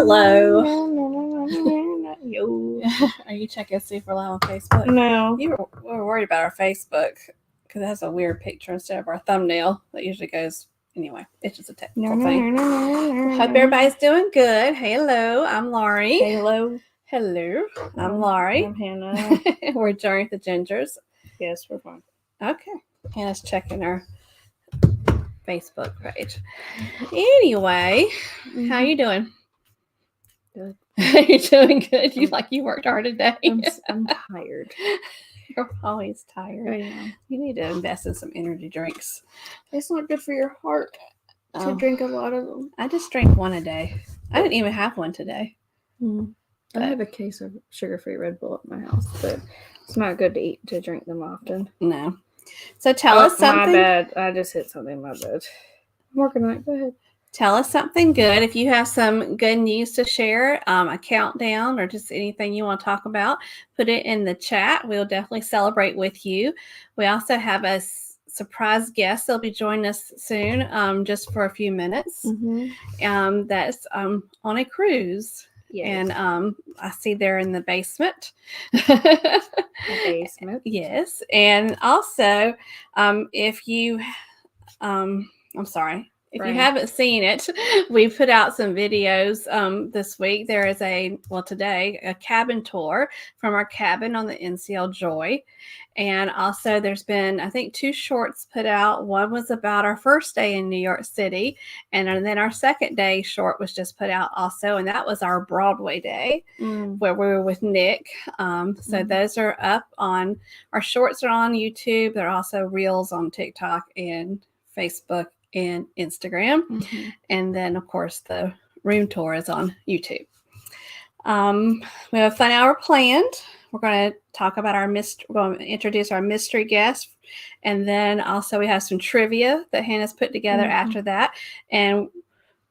Hello. Yo. Are you checking super loud on Facebook? No. We were worried about our Facebook because it has a weird picture instead of our thumbnail that usually goes. Anyway, it's just a technical thing. Hope everybody's doing good. Hello, I'm Laurie. Hello. Hello, I'm Laurie. I'm Hannah. We're Journey with the Gingers. Yes, we're fine. Okay. Hannah's checking our Facebook page. Anyway, how you doing? Good. You're doing good. You worked hard today. I'm tired. You're always tired. I am. You need to invest in some energy drinks. It's not good for your heart to drink a lot of them. I just drink one a day. I didn't even have one today. I have a case of sugar-free Red Bull at my house, but it's not good to drink them often. No. So tell us something. My bad. I just hit something. My bad. I'm working on it. Go ahead. Tell us something good. If you have some good news to share, a countdown or just anything you want to talk about, put it in the chat. We'll definitely celebrate with you. We also have a surprise guest. They'll be joining us soon, just for a few minutes. That's on a cruise. Yes. And I see they're in the basement. The basement. Yes. And also, if you, I'm sorry. If you haven't seen it, we put out some videos this week. There is today, a cabin tour from our cabin on the NCL Joy. And also there's been, I think, 2 shorts put out. One was about our first day in New York City. And then our second day short was just put out also. And that was our Broadway day where we were with Nick. So those are up on, our shorts are on YouTube. They're also reels on TikTok and Facebook and Instagram. And then of course the room tour is on YouTube. We have a fun hour planned. We're going to talk about we're going to introduce our mystery guest, and then also we have some trivia that Hannah's put together after that. And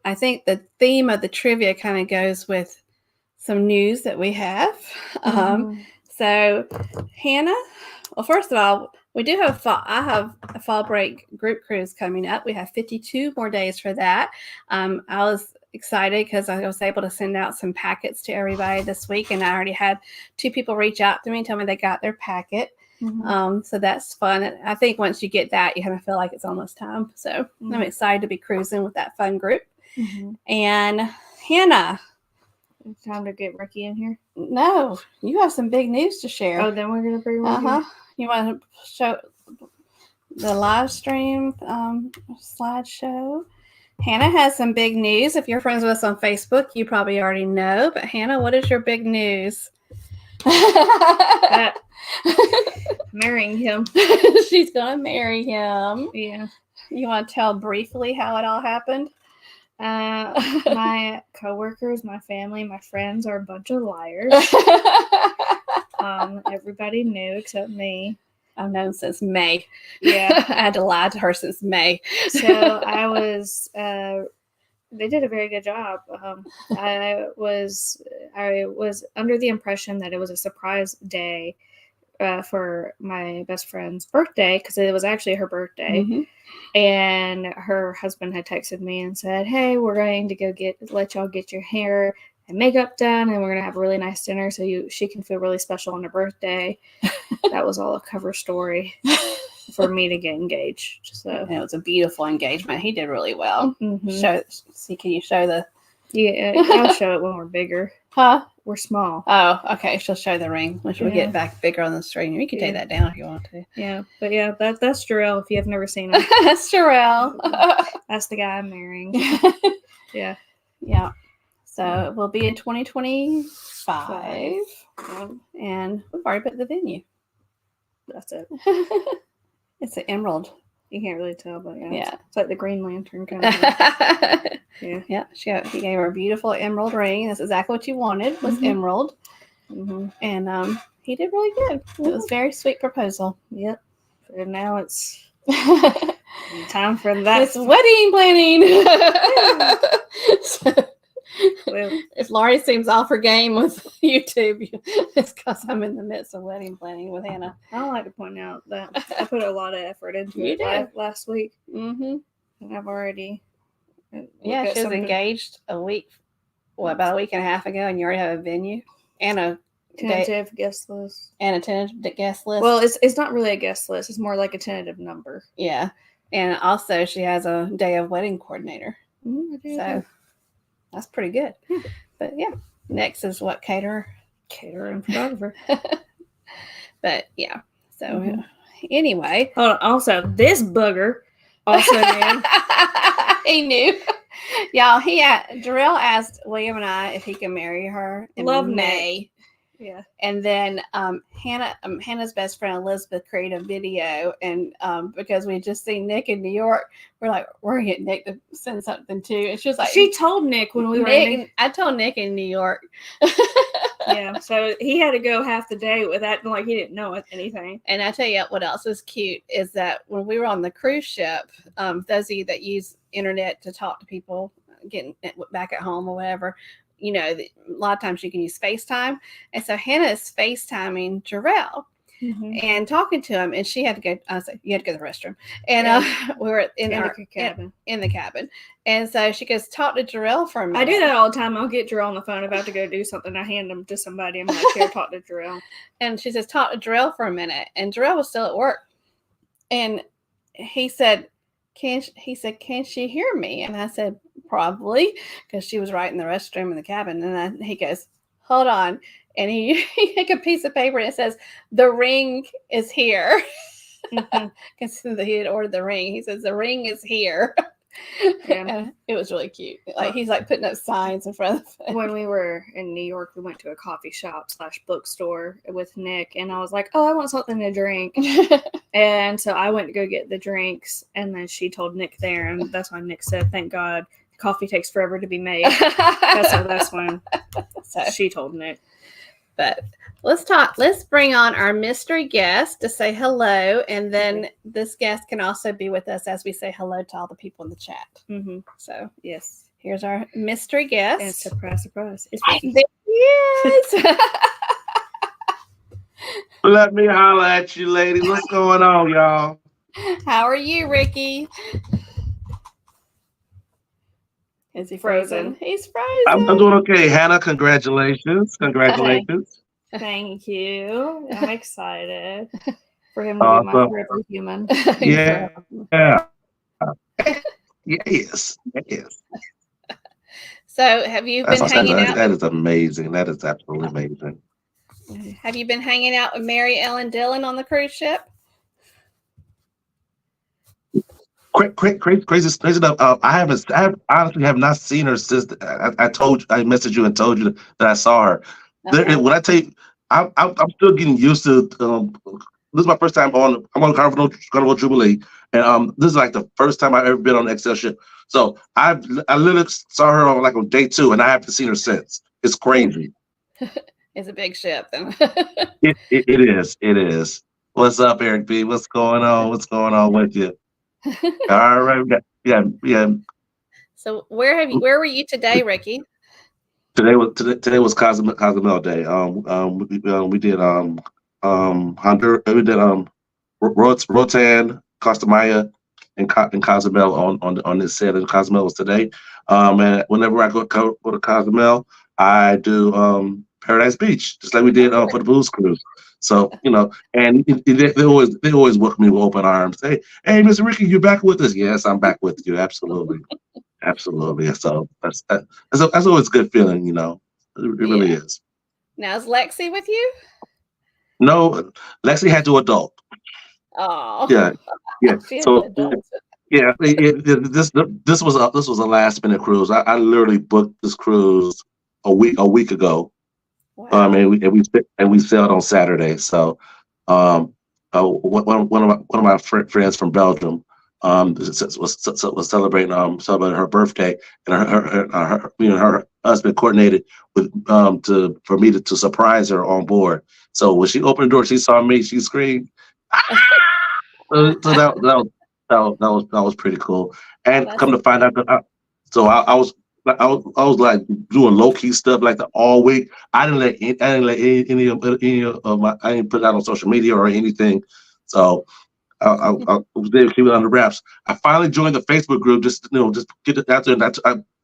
I think the theme of the trivia kind of goes with some news that we have. So Hannah, well, first of all, we do have I have a fall break group cruise coming up. We have 52 more days for that. I was excited because I was able to send out some packets to everybody this week, and I already had 2 people reach out to me and tell me they got their packet. So that's fun. And I think once you get that, you kind of feel like it's almost time. So I'm excited to be cruising with that fun group. And Hannah. It's time to get Ricky in here. No, you have some big news to share. Oh, then we're going to bring Ricky. You want to show the live stream slideshow? Hannah has some big news. If you're friends with us on Facebook, you probably already know. But Hannah, what is your big news? Marrying him. She's going to marry him. Yeah. You want to tell briefly how it all happened? My coworkers, my family, my friends are a bunch of liars. Everybody knew except me. I've known since May. Yeah. I had to lie to her since May. So I was, they did a very good job. I was under the impression that it was a surprise day for my best friend's birthday, because it was actually her birthday. And her husband had texted me and said, hey, we're going to go let y'all get your hair and makeup done, and we're going to have a really nice dinner so she can feel really special on her birthday. That was all a cover story for me to get engaged. So and it was a beautiful engagement. He did really well. Can you show the... Yeah, I'll show it when we're bigger. Huh? We're small. Oh, okay. She'll show the ring when we get back bigger on the screen. You can take that down if you want to. Yeah, but yeah, that's Jarrell. If you have never seen him, that's Jarrell. That's the guy I'm marrying. Yeah. So we'll be in 2025, and we've already put the venue. That's it. It's an emerald. You can't really tell, but yeah. It's like the Green Lantern kind of thing. Yeah. He gave her a beautiful emerald ring. That's exactly what you wanted, was emerald. And he did really good. It was a very sweet proposal. Yep. And now it's time for that. It's wedding planning. Well, if Laurie seems off her game with YouTube, it's because I'm in the midst of wedding planning with Hannah. I like to point out that I put a lot of effort into it last week. And I've already... she was engaged a week about a week and a half ago, and you already have a venue and a tentative guest list. And a tentative guest list. Well, it's not really a guest list. It's more like a tentative number. Yeah. And also she has a day of wedding coordinator. So that's pretty good. But yeah. Next is what? Caterer and photographer. But yeah. So anyway. Also, this booger also knew. He knew. Y'all, Jarrell asked William and I if he can marry her in May. Yeah. And then Hannah's best friend Elizabeth created a video, and because we had just seen Nick in New York, we're like, we're gonna get Nick to send something too. And she was like, she told Nick when we were I told Nick in New York. Yeah, so he had to go half the day with that, like he didn't know anything. And I tell you what else is cute is that when we were on the cruise ship, those of you that use internet to talk to people getting back at home or whatever, you know, a lot of times you can use FaceTime. And so Hannah is FaceTiming Jarrell and talking to him. And she had to go, I said, you had to go to the restroom. And we were in the cabin. And so she goes, talk to Jarrell for a minute. I do that all the time. I'll get Jarrell on the phone about to go do something. I hand them to somebody. I'm like, here, talk to Jarrell. And she says, talk to Jarrell for a minute. And Jarrell was still at work. And he said, can she hear me? And I said, probably, because she was right in the restroom in the cabin. And he goes, hold on. And he took a piece of paper and it says, the ring is here. Because he had ordered the ring. He says, the ring is here. Yeah. It was really cute. Like he's like putting up signs in front of it. When we were in New York, we went to a coffee shop / bookstore with Nick, and I was like, oh, I want something to drink. And so I went to go get the drinks, and then she told Nick there, and that's when Nick said, thank God, coffee takes forever to be made. That's when she told Nick. But let's bring on our mystery guest to say hello, and then this guest can also be with us as we say hello to all the people in the chat. So yes, here's our mystery guest. And surprise, it's Ricky. There he is. Let me holler at you, ladies. What's going on, y'all? How are you, Ricky? Is he frozen? He's frozen. I'm doing okay. Hannah, congratulations. Thank you. I'm excited for him to be my forever human. Yeah. Yes. So have you been hanging out? That is amazing. That is absolutely amazing. Have you been hanging out with Mary Ellen Dillon on the cruise ship? Crazy stuff. I honestly have not seen her since I messaged you and told you that I saw her. Okay. When I tell you, I'm still getting used to. This is my first time I'm on Carnival Jubilee, and this is like the first time I've ever been on the XL ship. So I literally saw her on day 2, and I haven't seen her since. It's crazy. It's a big ship, then. It is. What's up, Eric B? What's going on? What's going on with you? All right, yeah. So where were you today, Ricky? Today was Cozumel Day. We did Honduras. We did Rotan, Costa Maya, and Cozumel on this set. And Cozumel was today. And whenever I go to Cozumel, I do Paradise Beach, just like we did for the Booze Cruise. So, and they always welcome me with open arms. Hey, Mr. Ricky, you're back with us? Yes, I'm back with you. Absolutely. Absolutely. So that's always a good feeling, It really is. Now, is Lexi with you? No, Lexi had to adult. Oh. Yeah. So yeah, this was a last minute cruise. I literally booked this cruise a week ago. Wow. And we sailed on Saturday. So, one of my friends from Belgium was celebrating her birthday, and her husband coordinated with for me to surprise her on board. So when she opened the door, she saw me. She screamed. So that was pretty cool. And come to find out, I was like doing low key stuff like all week. I didn't let any of my. I didn't put it out on social media or anything. So I was there to keep it under wraps. I finally joined the Facebook group just get it out there. And I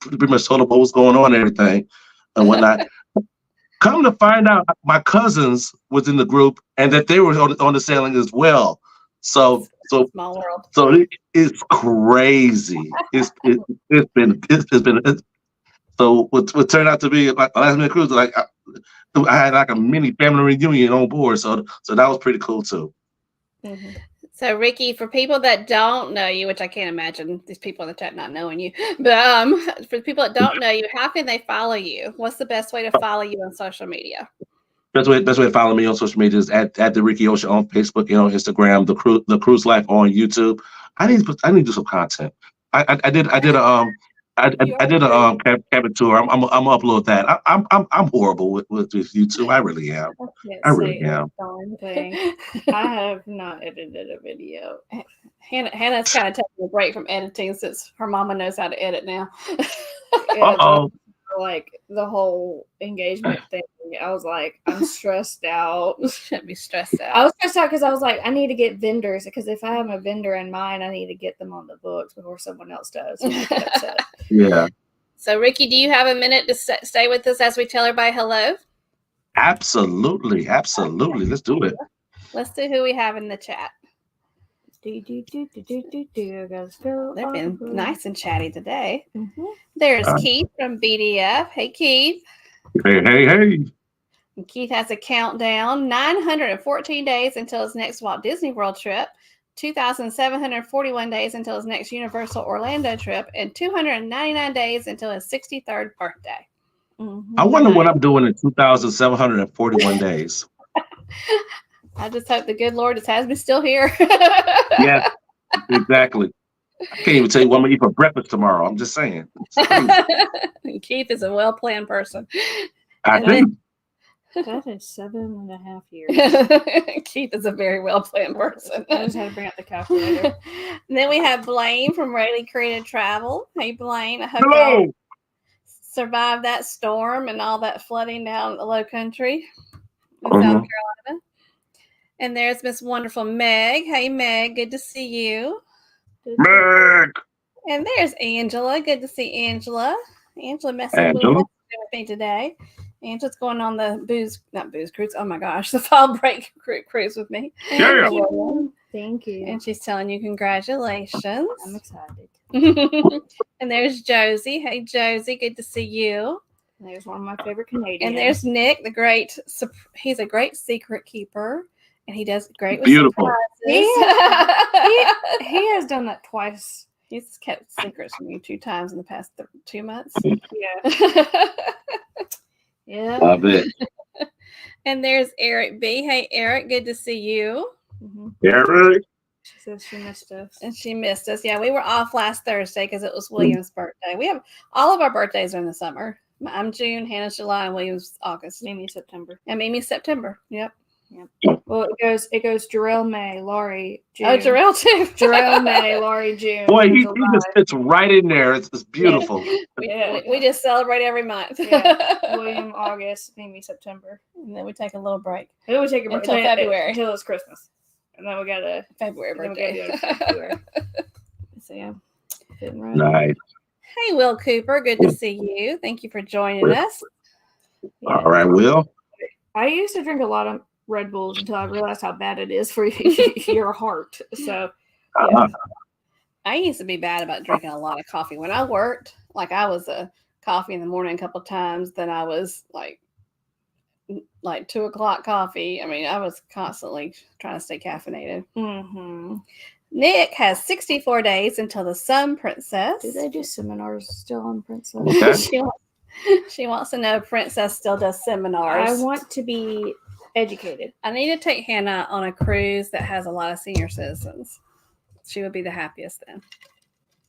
pretty much told them what was going on and everything and whatnot. Come to find out, my cousins was in the group and that they were on the sailing as well. So small world. So it's crazy. It's been. So what turned out to be like a last minute cruise. Like I had like a mini family reunion on board. So that was pretty cool too. Mm-hmm. So Ricky, for people that don't know you, which I can't imagine these people in the chat not knowing you, but for the people that don't know you, how can they follow you? What's the best way to follow you on social media? Best way to follow me on social media is at the Ricky Ocean on Facebook, Instagram, the Cruise Life on YouTube. I need to do some content. I did a cabin tour. I'm gonna upload that. I'm horrible with YouTube. I really am. I really am. I have not edited a video. Hannah's kind of taking a break from editing since her mama knows how to edit now. Like the whole engagement thing, I was like, I'm stressed out. Shouldn't be stressed out. I was stressed out because I was like, I need to get vendors because if I have a vendor in mind, I need to get them on the books before someone else does. Yeah. So Ricky, do you have a minute to stay with us as we tell everybody hello? Absolutely. Let's do it. Let's see who we have in the chat. They've been nice and chatty today. Mm-hmm. There's Keith from BDF. Hey, Keith. Hey. And Keith has a countdown: 914 days until his next Walt Disney World trip, 2,741 days until his next Universal Orlando trip, and 299 days until his 63rd birthday. Mm-hmm. I wonder what I'm doing in 2,741 days. I just hope the good Lord just has me still here. Yeah, exactly. I can't even tell you what I'm going to eat for breakfast tomorrow. I'm just saying. Keith is a well-planned person. I do. That is 7.5 years. Keith is a very well-planned person. I just had to bring out the calculator. And then we have Blaine from Rayleigh Creative Travel. Hey, Blaine. I hope you survived that storm and all that flooding down the Low Country in South Carolina. And there's Miss Wonderful Meg. Hey, Meg. Good to see you. Meg. And there's Angela. Good to see Angela. Angela messing with me today. Angela's going on the not booze cruise. Oh my gosh, the fall break cruise with me. Yeah. Thank you. And she's telling you congratulations. I'm excited. And there's Josie. Hey, Josie. Good to see you. And there's one of my favorite Canadians. And there's Nick, he's a great secret keeper. And he does great with beautiful surprises. He has done that twice. He's kept secrets from you 2 times in the past 2 months. Yeah. Yeah. Love it. And there's Eric B. Hey, Eric. Good to see you. Mm-hmm. Eric. She says she missed us. And she missed us. Yeah, we were off last Thursday because it was William's birthday. We have all of our birthdays are in the summer. I'm June, Hannah's July, and William's August. Mimi's September. And Mimi's September. Yep. Well, it goes Jarrell, May, Laurie, June. Oh, Jarrell too. Jarrell, May, Laurie, June. Boy, he just fits right in there. It's beautiful. We just celebrate every month. Yeah. William, August, Mimi, September. And then we take a little break. Then we take a break until February. Until it's Christmas. And then we got a February birthday. So yeah. Nice. Hey, Will Cooper. Good to see you. Thank you for joining us. Yeah. All right, Will. I used to drink a lot of Red Bulls until I realized how bad it is for your heart. So yeah. I used to be bad about drinking a lot of coffee. When I worked, like I was a coffee in the morning a couple of times, then I was like 2 o'clock coffee. I mean, I was constantly trying to stay caffeinated. Mm-hmm. Nick has 64 days until the Sun Princess. Do they do seminars still on Princess? Okay. She wants to know if Princess still does seminars. I want to be educated. I need to take Hannah on a cruise that has a lot of senior citizens. She would be the happiest then.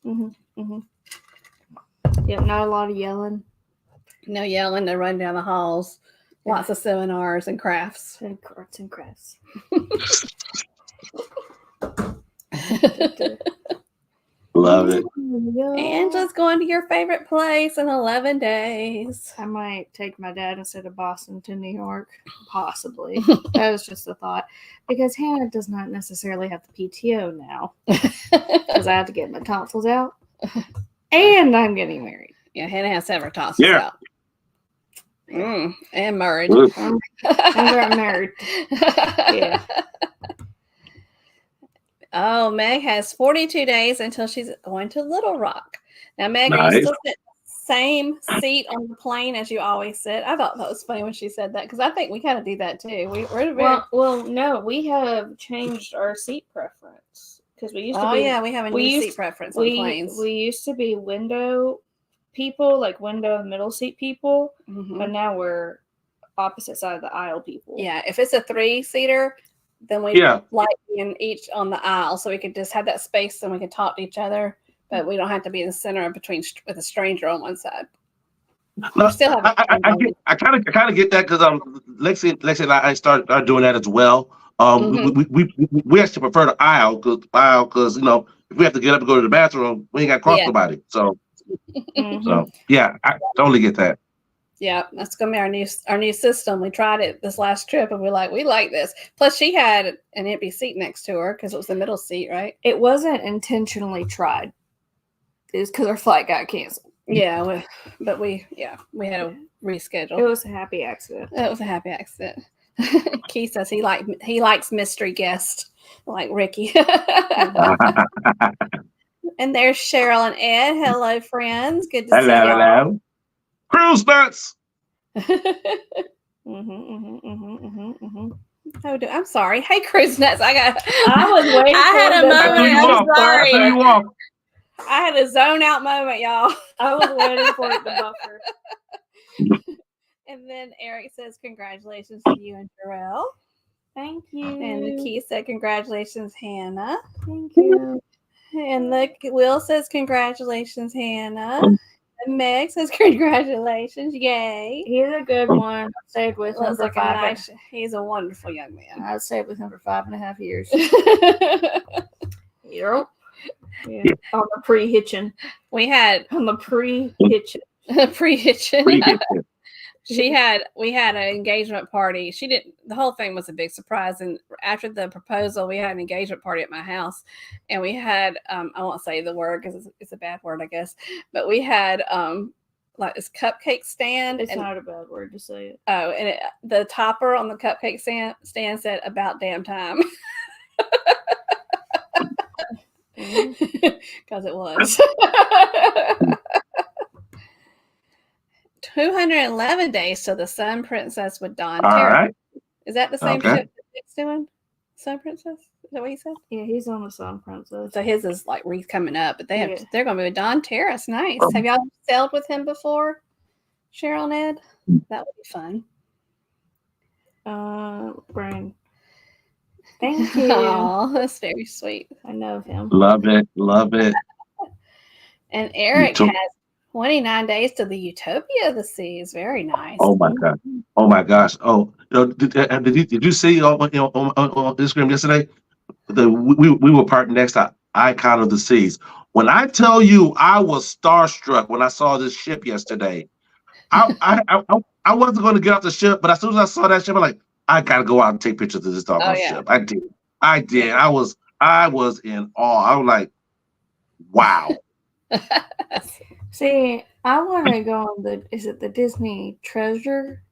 Mm-hmm. Mm-hmm. Yeah, not a lot of yelling. No yelling to run down the halls. Lots of seminars and crafts. And arts and crafts. Love it. Angela's going to your favorite place in 11 days. I might take my dad instead of Boston to New York. Possibly. That was just a thought. Because Hannah does not necessarily have the PTO now. Because I have to get my tonsils out. And I'm getting married. Yeah, Hannah has to have her tonsils out. And married. I'm married. Yeah. Oh, Meg has 42 days until she's going to Little Rock. Now, Meg, are you still sitting in the same seat on the plane as you always sit? I thought that was funny when she said that because I think we kind of do that too. Well, no, we have changed our seat preference because we used to we have a new seat preference on planes. We used to be window people, like window and middle seat people, but now we're opposite side of the aisle people. Yeah, if it's a 3-seater. Then we like being each on the aisle, so we could just have that space and we could talk to each other, but we don't have to be in the center between with a stranger on one side. No, I kind of get that because Lexi and I started doing that as well. We actually prefer the aisle because you know if we have to get up and go to the bathroom, we ain't got to cross nobody. So yeah, I totally get that. Yeah, that's gonna be our new system. We tried it this last trip, and we like this. Plus, she had an empty seat next to her because it was the middle seat, right? It wasn't intentionally tried. It was because our flight got canceled. Yeah, we had to reschedule. It was a happy accident. It was a happy accident. Keith says he likes mystery guests like Ricky. And there's Cheryl and Ed. Hello, friends. Good to see you. Hello. Cruise nuts. Oh, I'm sorry. Hey, cruise nuts. I was waiting. I had a moment. I'm sorry. I had a zone out moment, y'all. I was waiting for it to buffer. And then Eric says, "Congratulations to you and Jarrell." Thank you. And Keith said, "Congratulations, Hannah." Thank you. And Will says, "Congratulations, Hannah." And Meg says, "Congratulations, yay!" He's a good one. I stayed with him for 5. He's a wonderful young man. I stayed with him for 5.5 years. Yep. Yeah. On the pre-hitching. We had on the pre-hitching. Pre-hitching. We had an engagement party. The whole thing was a big surprise. And after the proposal, we had an engagement party at my house. And we had, I won't say the word because it's a bad word, I guess. But we had like this cupcake stand. It's not a bad word to say it. Oh, and the topper on the cupcake stand said, "About damn time." Because it was. 211 days till the Sun Princess with Don Terrace. All right. Is that the same ship that Nick's doing? Sun Princess? Is that what he said? Yeah, he's on the Sun Princess. So his is like Reese coming up, but they're going to be with Don Terrace. Nice. Have y'all sailed with him before, Cheryl and Ed? That would be fun. Brian. Thank you. Oh, that's very sweet. I know him. Love it. Love it. And Eric has 29 days to the Utopia of the Seas. Very nice. Oh my God. Oh my gosh. Oh, did you see on Instagram yesterday? We were parked next to Icon of the Seas. When I tell you, I was starstruck when I saw this ship yesterday. I wasn't going to get off the ship, but as soon as I saw that ship, I'm like, I gotta go out and take pictures of this doggone ship. I did. I was in awe. I was like, wow. See, I want to go on the Disney Treasure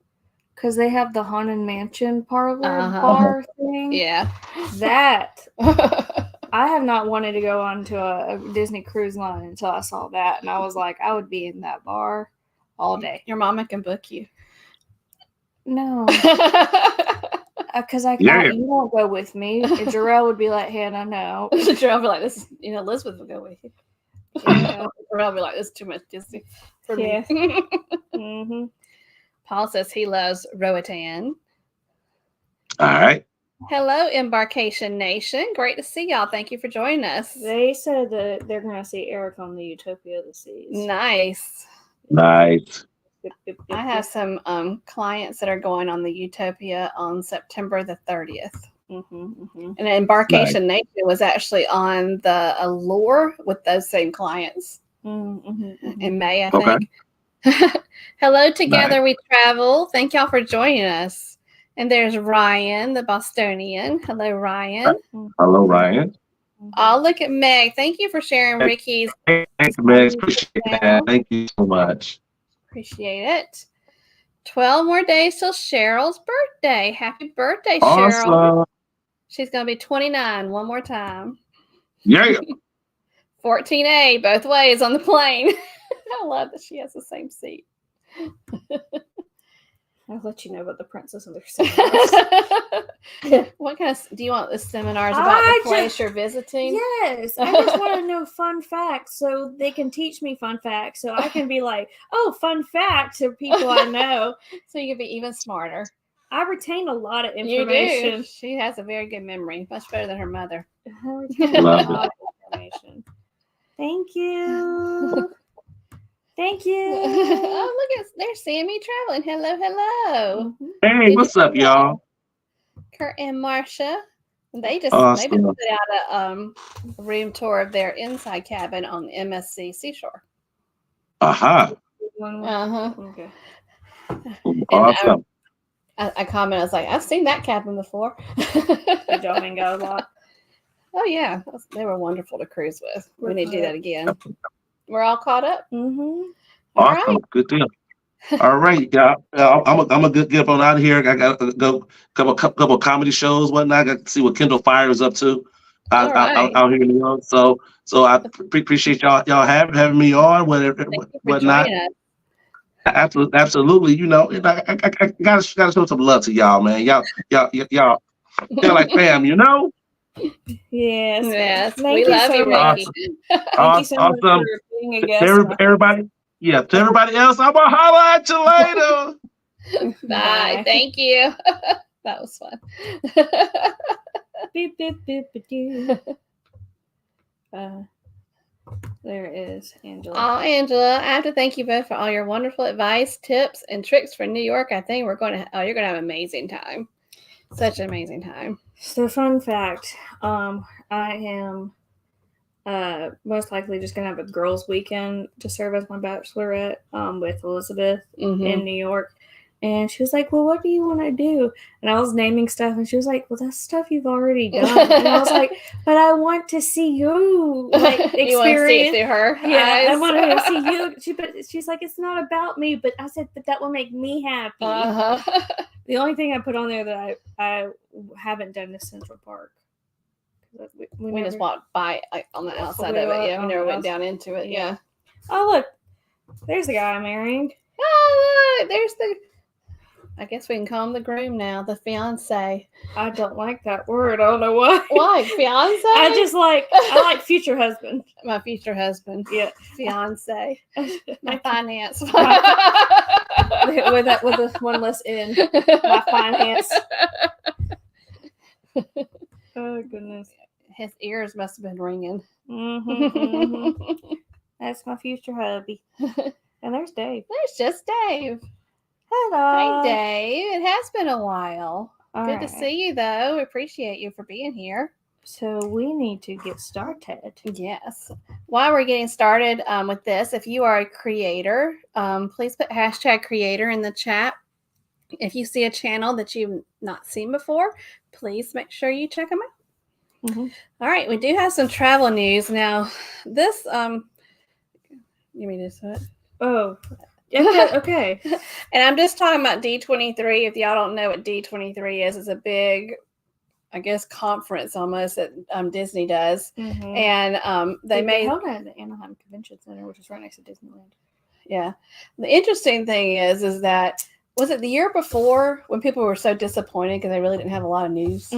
because they have the Haunted Mansion parlor bar thing. Yeah, that I have not wanted to go on to a Disney cruise line until I saw that, and I was like, I would be in that bar all day. Your mama can book you. No, because you won't go with me. And Jarrell would be like, Hannah, no. Jarrell would be like, this. Elizabeth will go with you. Jarrell would be like, this is too much Disney for me. Mm-hmm. Paul says he loves Roatan. All right. Hello, Embarkation Nation. Great to see y'all. Thank you for joining us. They said that they're going to see Eric on the Utopia of the Seas. Nice. I have some clients that are going on the Utopia on September the 30th. And Embarkation Nation was actually on the Allure with those same clients in May, I think. Hello, together we travel. Thank y'all for joining us. And there's Ryan, the Bostonian. Hello, Ryan. Hello, Ryan. Oh, look at Meg. Thank you for sharing Ricky's. Thanks, Meg. Appreciate that. Thank you so much. Appreciate it. 12 more days till Cheryl's birthday. Happy birthday, Awesome. Cheryl. She's going to be 29 one more time. Yeah. 14A both ways on the plane. I love that she has the same seat. I'll let you know about the Princess of their seminars. What kind of do you want the seminars about the place you're visiting? Yes, I just want to know fun facts so they can teach me fun facts so I can be like, oh, fun fact to people I know. So you can be even smarter. I retain a lot of information. You do. She has a very good memory, much better than her mother. I retain a lot of information. Thank you. Thank you. Oh, look, there's Sammy traveling. Hello. Hey, what's up, y'all? Kurt and Marcia. They just Awesome. put out a room tour of their inside cabin on the MSC Seashore. Aha. Okay. Awesome. I commented, I was like, I've seen that cabin before. Did y'all hang out a lot? Oh, yeah. They were wonderful to cruise with. We need to do that again. We're all caught up. Awesome. Right. Good deal. All right, y'all. I'm gonna get up on out of here. I got to go couple of comedy shows, whatnot. I got to see what Kendall Fire is up to out here in New York. So I appreciate y'all having me on. Whatnot. Absolutely. You know, I gotta show some love to y'all, man. Y'all like fam, you know. Yes. We love you, Ricky. Thank you so much for being a guest. Everybody, to everybody else, I'm gonna holler at you later. Bye. Thank you. That was fun. Beep, beep, beep, beep. There is Angela. Oh, Angela, I have to thank you both for all your wonderful advice, tips, and tricks for New York. I think you're going to have an amazing time. Such an amazing time. So, fun fact, I am most likely just going to have a girls' weekend to serve as my bachelorette with Elizabeth in New York. And she was like, well, what do you want to do? And I was naming stuff, and she was like, well, that's stuff you've already done. And I was like, but I want to see you, like, experience. You want to see it through her eyes? I want to see you. She's like, it's not about me. But I said, but that will make me happy. The only thing I put on there that I haven't done is Central Park. We just walked by on the outside of it. Yeah, we never went down into it. Yeah. Oh, look. There's the guy I married. Oh, look. There's I guess we can call him the groom now, the fiance. I don't like that word. I don't know why. Why? Fiance? I like future husband. My future husband. Yeah. Fiance. My finance. with one less in. My finance. Oh, goodness. His ears must have been ringing. That's my future hubby. And there's Dave. There's just Dave. Hello. Hey, Dave. It has been a while. Good to right. see you, though. We appreciate you for being here. So we need to get started. Yes. While we're getting started with this, if you are a creator, please put #creator in the chat. If you see a channel that you've not seen before, please make sure you check them out. All right. We do have some travel news. Now, this, you mean this what? Oh, okay. And I'm just talking about D23. If y'all don't know what D23 is, it's a big, I guess, conference almost that Disney does. And they held it at the Anaheim Convention Center, which is right next to Disneyland. Yeah. The interesting thing is that, was it the year before when people were so disappointed because they really didn't have a lot of news?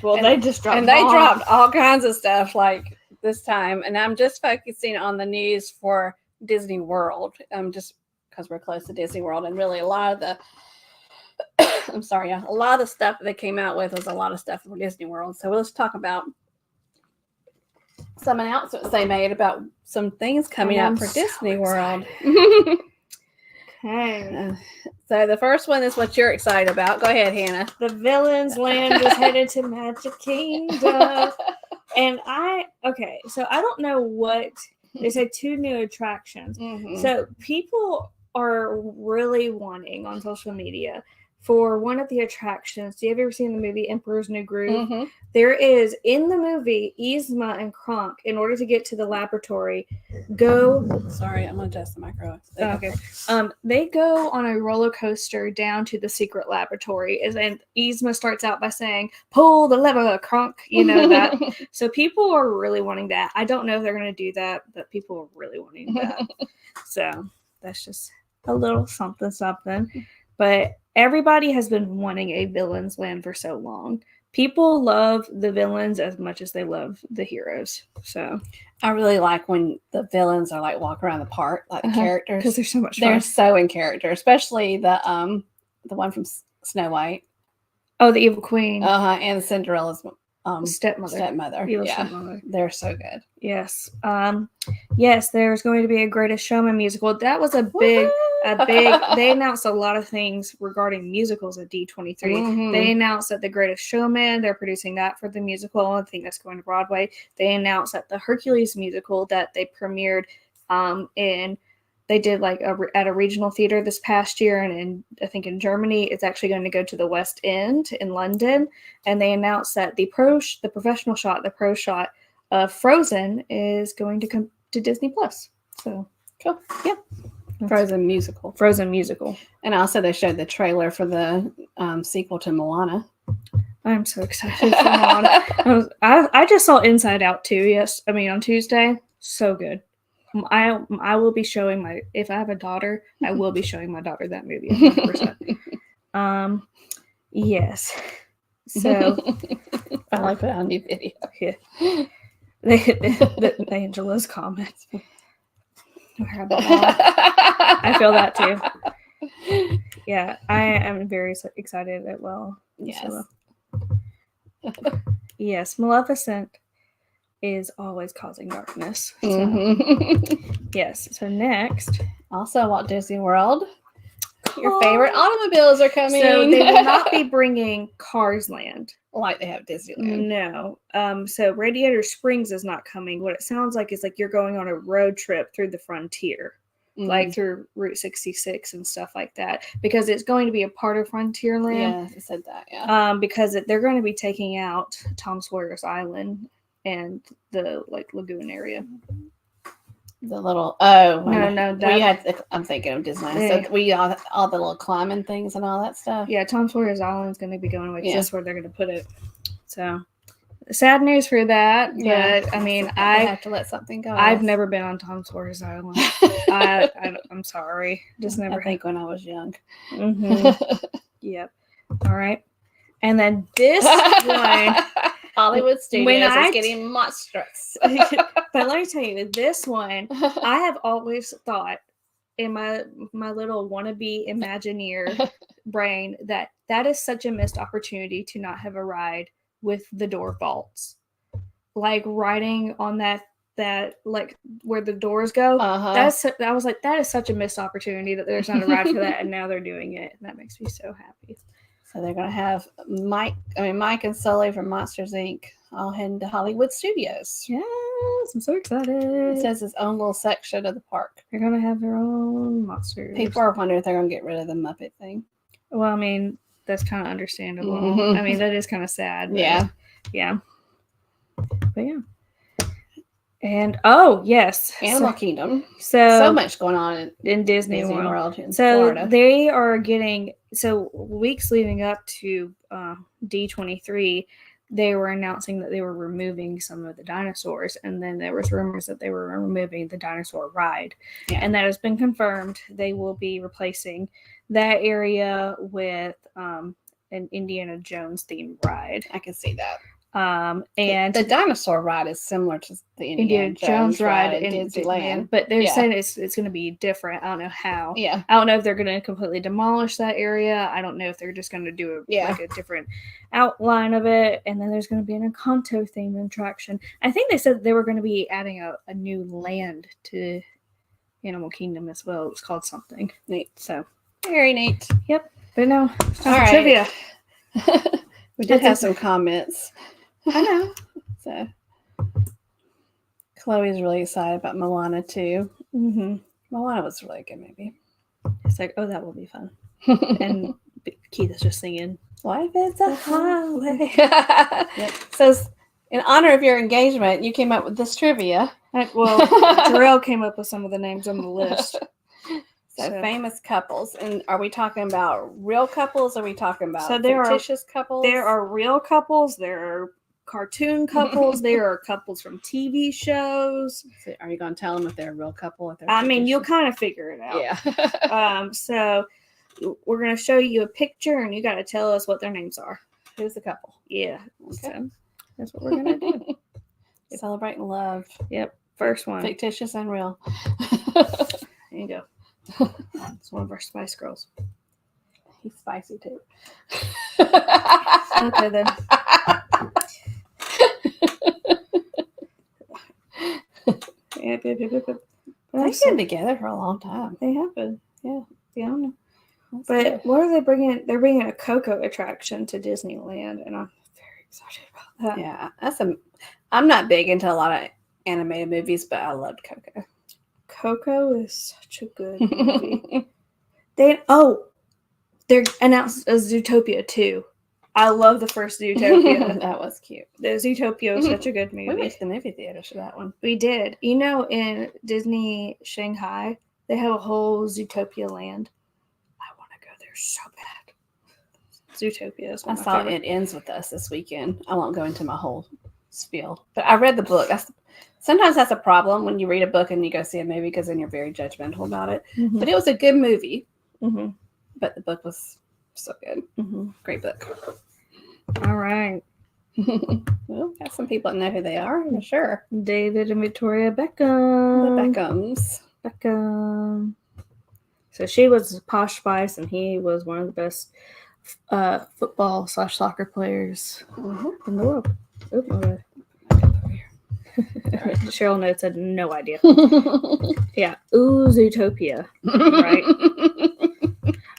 Well, they just dropped dropped all kinds of stuff like this time. And I'm just focusing on the news for Disney World. Just because we're close to Disney World, and really a lot of the a lot of the stuff that they came out with was a lot of stuff for Disney World. So let's talk about some announcements they made about some things coming up for Disney World. Okay. So the first one is what you're excited about. Go ahead, Hannah. The villain's land is headed to Magic Kingdom. And so I don't know what, they said 2 new attractions. Mm-hmm. So people are really wanting on social media for one of the attractions. Do you have ever seen the movie Emperor's New Groove? Mm-hmm. There is, in the movie, Yzma and Kronk, in order to get to the laboratory, go... Sorry, I'm going to adjust the micro. Okay. They go on a roller coaster down to the secret laboratory, and Yzma starts out by saying, "Pull the lever, Kronk." You know that. So people are really wanting that. I don't know if they're going to do that, but people are really wanting that. So that's just a little something. But everybody has been wanting a villain's land for so long. People love the villains as much as they love the heroes. So I really like when the villains are like walking around the park, like the characters, because they're so much fun. They're so in character, especially the one from Snow White. Oh, the evil queen. And Cinderella's stepmother. Yeah, stepmother. They're so good. Yes. Yes, there's going to be a Greatest Showman musical. That was a big. They announced a lot of things regarding musicals at D23. Mm-hmm. They announced that The Greatest Showman, they're producing that for the musical. I think that's going to Broadway. They announced that the Hercules musical that they premiered they did like at a regional theater this past year, and I think in Germany, it's actually going to go to the West End in London. And they announced that the pro shot of Frozen is going to come to Disney Plus. So cool. Yeah. Frozen musical. And also they showed the trailer for the sequel to Moana. I'm so excited for Moana. I just saw Inside Out 2 on Tuesday. So good. I will be showing if I have a daughter, I will be showing my daughter that movie 100%. Yes. So I like put out a new video. Yeah. The Angela's comments. I feel that too. Yeah, I am very excited as well. Yes. Yes, Maleficent is always causing darkness. So. Mm-hmm. Yes. So next, also Walt Disney World. Your favorite automobiles are coming. So they will not be bringing Cars Land like they have Disneyland. No. So Radiator Springs is not coming. What it sounds like is like you're going on a road trip through the frontier, like through Route 66 and stuff like that, because it's going to be a part of Frontierland. Yeah, it said that. Yeah. Because they're going to be taking out Tom Sawyer's Island and the lagoon area. The little I'm thinking of Disneyland. So we all the little climbing things and all that stuff. Yeah, Tom Sawyer's Island's going to be going away. That's where they're going to put it. So sad news for that. But I mean, I have to let something go. I've never been on Tom Sawyer's Island. I'm sorry, just never. I think when I was young. Mm-hmm. Yep. All right, and then this one. Hollywood Studios is getting monstrous. But let me tell you, this one, I have always thought in my little wannabe Imagineer brain that is such a missed opportunity to not have a ride with the door vaults. Like riding on that like where the doors go. I was like, that is such a missed opportunity that there's not a ride for that, and now they're doing it. And that makes me so happy. So they're going to have Mike and Sully from Monsters, Inc. all heading to Hollywood Studios. Yes, I'm so excited. It says its own little section of the park. They're going to have their own monsters. People are wondering if they're going to get rid of the Muppet thing. Well, I mean, that's kind of understandable. Mm-hmm. I mean, that is kind of sad. But yeah. But yeah. And yes, Animal Kingdom. So much going on in Disney World in Florida. They are getting weeks leading up to D23. They were announcing that they were removing some of the dinosaurs, and then there was rumors that they were removing the dinosaur ride, and that has been confirmed. They will be replacing that area with an Indiana Jones themed ride. I can see that. And the dinosaur ride is similar to the Indiana Jones ride in Disneyland, but they're saying it's going to be different. I don't know how. Yeah, I don't know if they're going to completely demolish that area. I don't know if they're just going to do like a different outline of it. And then there's going to be an Encanto themed attraction. I think they said they were going to be adding a new land to Animal Kingdom as well. It was called something. Neat. So very neat. Yep. But no, All right. trivia. We did have some comments. I know. So Chloe's really excited about Moana too. Mm-hmm. Moana was really good movie. It's like, oh, that will be fun. And Keith is just singing, "Life is a highway." Yep. So, in honor of your engagement, you came up with this trivia. Well, Jarrell came up with some of the names on the list. So famous couples, and are we talking about real couples? Or are we talking about fictitious couples? There are real couples. There are cartoon couples. There are couples from TV shows. So are you going to tell them if they're a real couple? If they're I mean, you'll kind of figure it out. Yeah. So we're going to show you a picture, and you got to tell us what their names are. Who's the couple? Yeah. Okay. So that's what we're going to do. Celebrating love. Yep. First one. Fictitious and real. There you go. It's one of our Spice Girls. He's spicy too. Okay then. Yep. They've been together for a long time. They have been. Yeah. I don't know. That's But good. what are they bringing? They're bringing a Coco attraction to Disneyland, and I'm very excited about that. Yeah, I'm not big into a lot of animated movies, but I loved Coco. Coco is such a good movie. They announced a Zootopia 2. I love the first Zootopia. That was cute. The Zootopia was such a good movie. We went to the movie theaters for that one. We did. You know, in Disney Shanghai, they have a whole Zootopia land. I want to go there so bad. Zootopia is one of my favorite. It ends with us this weekend. I won't go into my whole spiel, but I read the book. Sometimes that's a problem when you read a book and you go see a movie because then you're very judgmental about it. Mm-hmm. But it was a good movie. Mm-hmm. But the book was so good. Mm-hmm. Great book. All right. Well, got some people that know who they are, for sure. David and Victoria Beckham. The Beckhams. Beckham. So she was Posh Spice, and he was one of the best football/soccer players in the world. Oop, my bad. Cheryl notes had no idea. Yeah. Ooh, Zootopia. Right.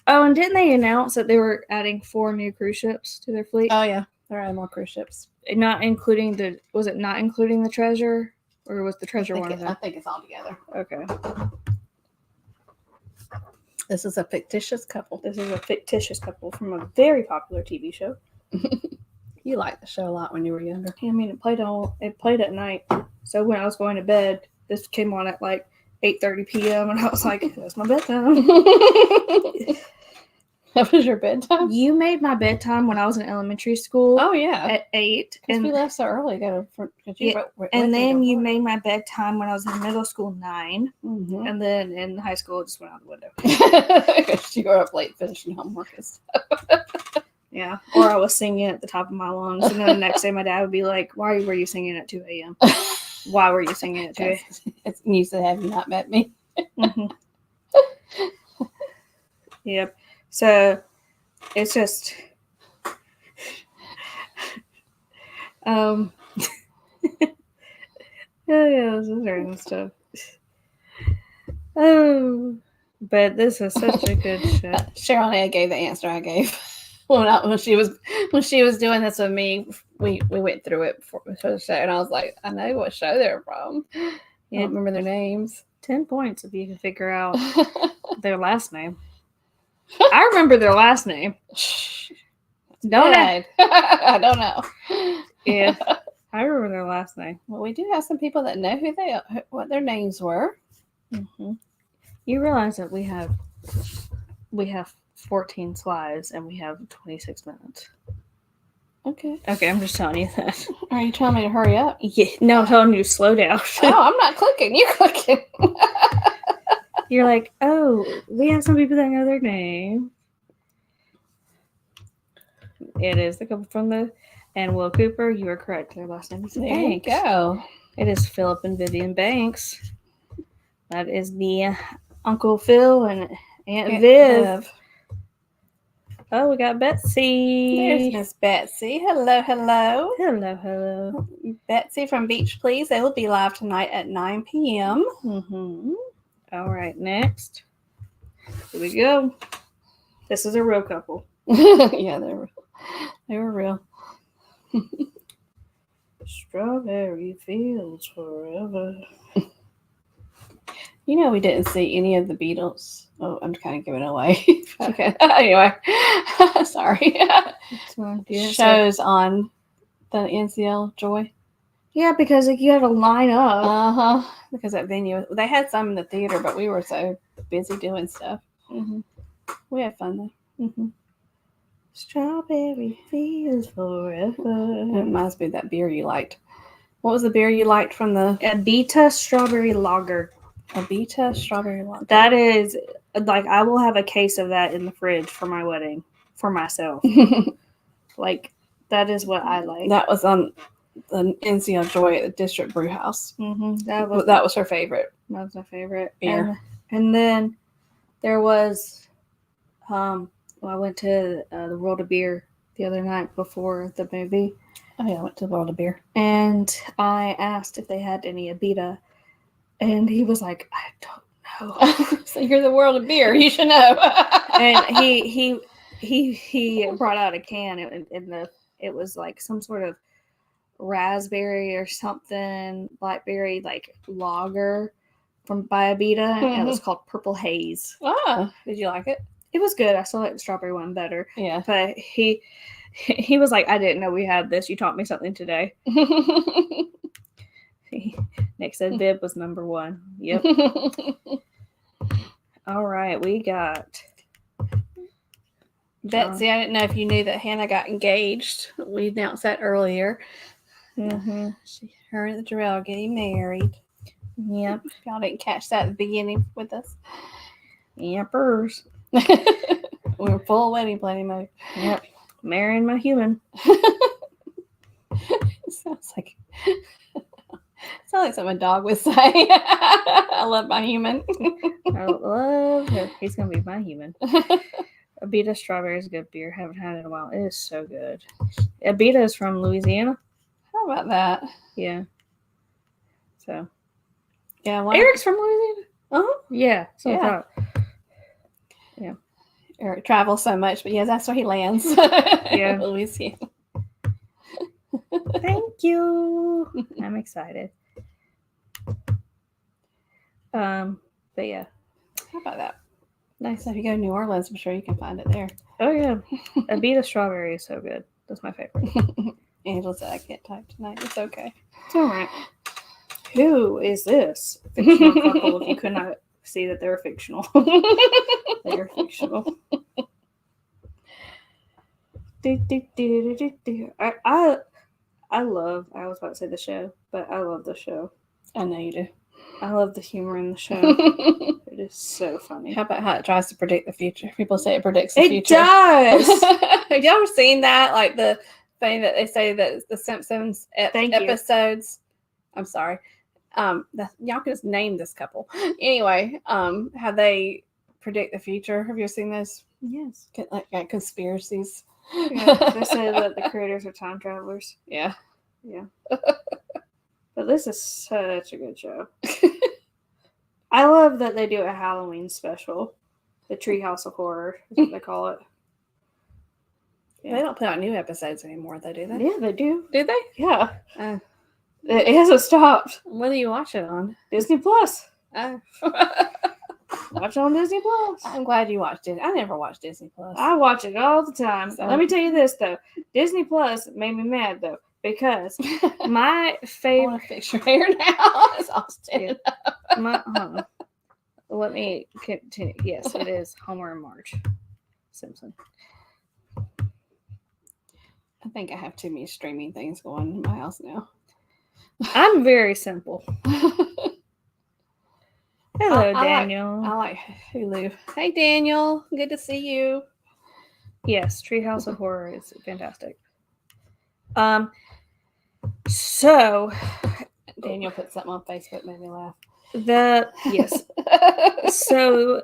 Oh, and didn't they announce that they were adding 4 new cruise ships to their fleet? Oh, yeah. They're adding more cruise ships. Not including was it not including the Treasure? Or was the Treasure one of them? I think it's all together. Okay. This is a fictitious couple. This is a fictitious couple from a very popular TV show. You liked the show a lot when you were younger. I mean, it played at night. So when I was going to bed, this came on at like 8:30 p.m. and I was like, that's my bedtime. That was your bedtime? You made my bedtime when I was in elementary school. Oh, yeah. At 8. And we left so early. And then you made my bedtime when I was in middle school 9. Mm-hmm. And then in high school, it just went out the window. Because you were up late finishing homework and stuff. Yeah. Or I was singing at the top of my lungs. And then the next day, my dad would be like, why were you singing at 2 a.m.? Why were you singing at 2 a.m.? It's news that have you not met me. Mm-hmm. Yep. So it's just oh yeah, this is random stuff. Oh, but this is such a good show. Cheryl and I gave the answer I gave when she was doing this with me. We went through it before the show, and I was like, I know what show they're from. I don't remember their names. 10 points if you can figure out their last name. I remember their last name. Don't I? I don't know. Yeah, I remember their last name. Well, we do have some people that know what their names were. Mm-hmm. You realize that we have 14 slides and we have 26 minutes. Okay, I'm just telling you that. Are you telling me to hurry up? Yeah, no, I'm telling you to slow down. Oh, I'm not clicking. You're clicking. You're like, oh, we have some people that know their name. It is the couple from and Will Cooper. You are correct. Their last name is There Banks. you go. It is Philip and Vivian Banks. That is the Uncle Phil and Aunt Viv. Oh, we got Betsy. There's Miss Betsy. Hello. Hello. Betsy from Beach Please. They will be live tonight at 9 p.m. Mm-hmm. All right, next. Here we go. This is a real couple. Yeah, they were real. Strawberry fields forever. You know, we didn't see any of the Beatles. Oh, I'm kind of giving it away. Okay. Anyway, sorry. Shows on the NCL Joy. Yeah, because like, you had to line up. Because that venue, they had some in the theater, but we were so busy doing stuff. Mm-hmm. We had fun though. Mm-hmm. Strawberry fields forever. It reminds me of that beer you liked. What was the beer you liked from the Abita Strawberry Lager? Abita Strawberry Lager. That is like I will have a case of that in the fridge for my wedding for myself. Like that is what I like. That was on the NCL Joy at the District Brew House. Mm-hmm. That was her favorite. That was my favorite beer. And then there was, I went to the World of Beer the other night before the movie. Oh yeah, I went to the World of Beer. And I asked if they had any Abita. And he was like, I don't know. So you're the World of Beer. You should know. And he brought out a can. It was like some sort of raspberry or something, blackberry like lager by Abita. Mm-hmm. And it was called Purple Haze. Oh, did you like it? It was good. I still like the strawberry one better. Yeah. But he was like, I didn't know we had this. You taught me something today. Nick said bib was number 1. Yep. All right, we got Betsy. I didn't know if you knew that Hannah got engaged. We announced that earlier. Mm-hmm. Her and Jarrell are getting married. Yep. Y'all didn't catch that at the beginning with us. Yappers. We were full wedding planning mode. Yep. Marrying my human. Sounds like something a dog would say. I love my human. I love him. He's gonna be my human. Abita Strawberry is a good beer. Haven't had it in a while. It is so good. Abita is from Louisiana. How about that? Yeah. So. Yeah. Eric's from Louisiana. Uh-huh. Yeah. So yeah. Yeah. Eric travels so much, but yeah, that's where he lands. Yeah. Louisiana. Thank you. I'm excited. But yeah. How about that? Nice. If you go to New Orleans, I'm sure you can find it there. Oh yeah. Abita Strawberry is so good. That's my favorite. Angela said I can't type tonight. It's okay. It's all right. Who is this fictional couple if you could not see that they're fictional? They're fictional. I was about to say the show, but I love the show. I know you do. I love the humor in the show. It is so funny. How about how it tries to predict the future? People say it predicts the future. It does! Have y'all ever seen that? Like the thing that they say that the Simpsons episodes. I'm sorry. Y'all can just name this couple. Anyway, how they predict the future. Have you ever seen those? Yes. Like conspiracies. Yeah, they say that the creators are time travelers. Yeah. Yeah. But this is such a good show. I love that they do a Halloween special. The Treehouse of Horror is what they call it. Yeah. They don't put out new episodes anymore, though, do they? Yeah, they do. Do they? Yeah. It hasn't stopped. What do you watch it on? Disney Plus. Oh. Watch it on Disney Plus. I'm glad you watched it. I never watched Disney Plus. I watch it all the time. So. Let me tell you this, though. Disney Plus made me mad, though, because my favorite... I want to fix your hair now. It's all standing up. Let me continue. Yes, it is Homer and Marge Simpson. I think I have too many streaming things going in my house now. I'm very simple. Hello, Daniel. I like Hulu. Hey, Daniel. Good to see you. Yes, Treehouse of Horror is fantastic. So Daniel put something on Facebook, made me laugh. Yes. So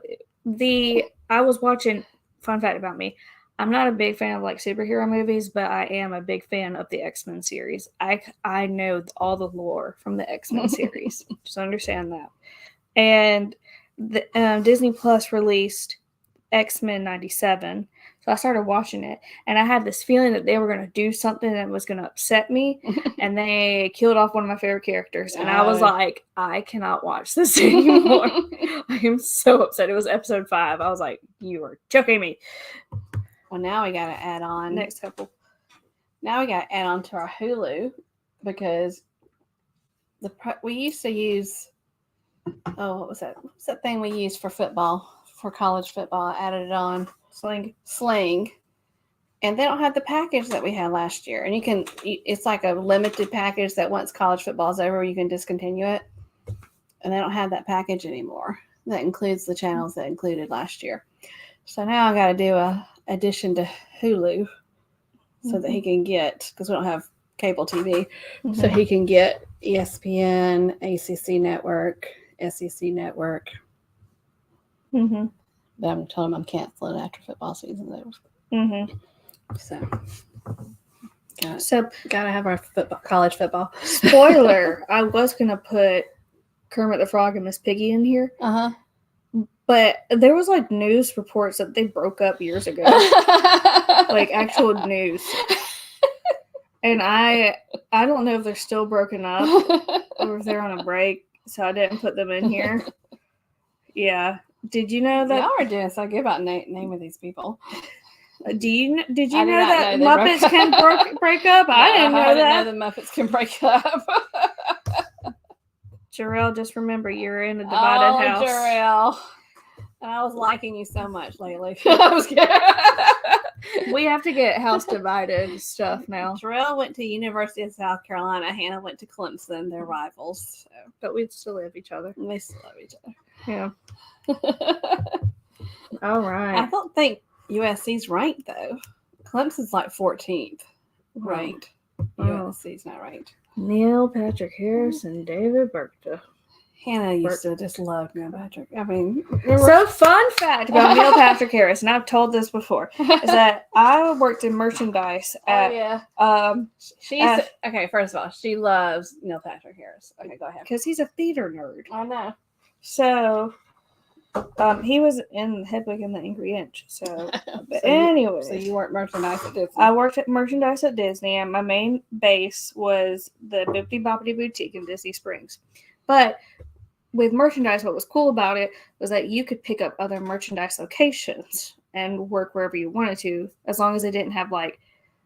I was watching. Fun fact about me: I'm not a big fan of like superhero movies, but I am a big fan of the X-Men series. I know all the lore from the X-Men series. Just understand that. And Disney Plus released X-Men 97. So I started watching it, and I had this feeling that they were going to do something that was going to upset me, and they killed off one of my favorite characters, and I was like, I cannot watch this anymore. I am so upset. It was episode 5. I was like, you are joking me. Well, now we got to add on. Next couple. Now we got to add on to our Hulu, because we used to use, what was that? What's that thing we used for football, for college football? I added it on. Sling. And they don't have the package that we had last year. And it's like a limited package that once college football is over, you can discontinue it. And they don't have that package anymore. That includes the channels that included last year. So now I got to do a addition to Hulu so that he can get, because we don't have cable TV, so he can get ESPN, ACC Network, SEC Network. But I'm telling him I'm canceling after football season. So gotta have our college football. Spoiler: I was gonna put Kermit the Frog and Miss Piggy in here. But there was like news reports that they broke up years ago, like actual news. And I don't know if they're still broken up or if they're on a break, so I didn't put them in here. Yeah. Did you know that? Y'all are doing so good about naming these people. Did you know that Muppets can break up? No, I didn't know that. I didn't know the Muppets can break up. Jarrell, just remember you're in a divided house. Jarrell. And I was liking you so much lately. We have to get house divided stuff now. Jarrell went to University of South Carolina. Hannah went to Clemson. They're rivals. So. But we still love each other. And they still love each other. Yeah. All right. I don't think USC's ranked, though. Clemson's like 14th ranked. USC's not ranked. Neil Patrick Harris and David Burkta. Hannah used to just love Neil Patrick. I mean, so fun fact about Neil Patrick Harris, and I've told this before, is that I worked in merchandise at. Okay, first of all, she loves Neil Patrick Harris. Okay, go ahead. Because he's a theater nerd. I know. So, he was in Hedwig and the Angry Inch. So, but anyway. So you worked merchandise at Disney. I worked at merchandise at Disney, and my main base was the Bibbidi Bobbidi Boutique in Disney Springs. But with merchandise, what was cool about it was that you could pick up other merchandise locations and work wherever you wanted to, as long as they didn't have like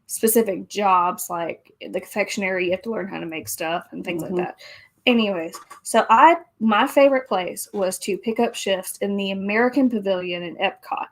specific jobs, like the confectionery. You have to learn how to make stuff and things like that. Anyways, so my favorite place was to pick up shifts in the American Pavilion in Epcot.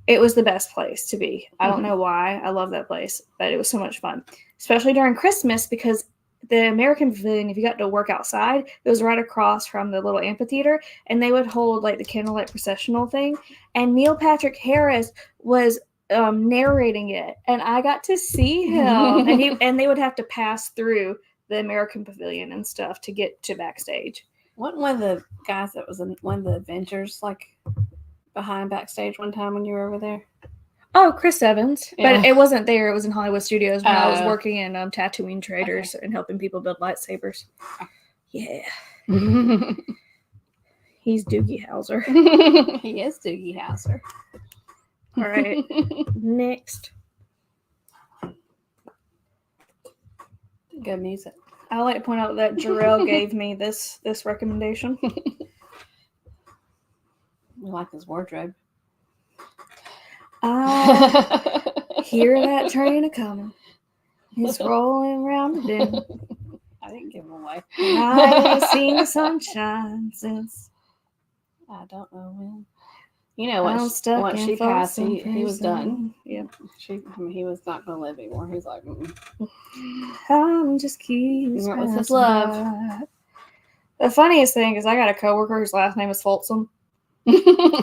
It was the best place to be. I don't know why. I love that place, but it was so much fun, especially during Christmas, because the American Pavilion, if you got to work outside, it was right across from the little amphitheater, and they would hold like the candlelight processional thing. And Neil Patrick Harris was narrating it, and I got to see him. and they would have to pass through the American Pavilion and stuff to get to backstage. Wasn't one of the guys that was in one of the Avengers like behind backstage one time when you were over there? Oh, Chris Evans. Yeah. But it wasn't there. It was in Hollywood Studios when I was working in Tatooine Traders and helping people build lightsabers. Yeah. He's Doogie Howser. He is Doogie Howser. All right. Next. Good music. I like to point out that Jarrell gave me this recommendation. We like his wardrobe. I hear that train a coming. He's rolling around the bend. I didn't give him away. I haven't seen the sunshine since I don't know when. You know, once she passed, he was done. Yeah. He was not going to live anymore. He's like, I'm just keeps with his love. The funniest thing is I got a coworker whose last name is Folsom.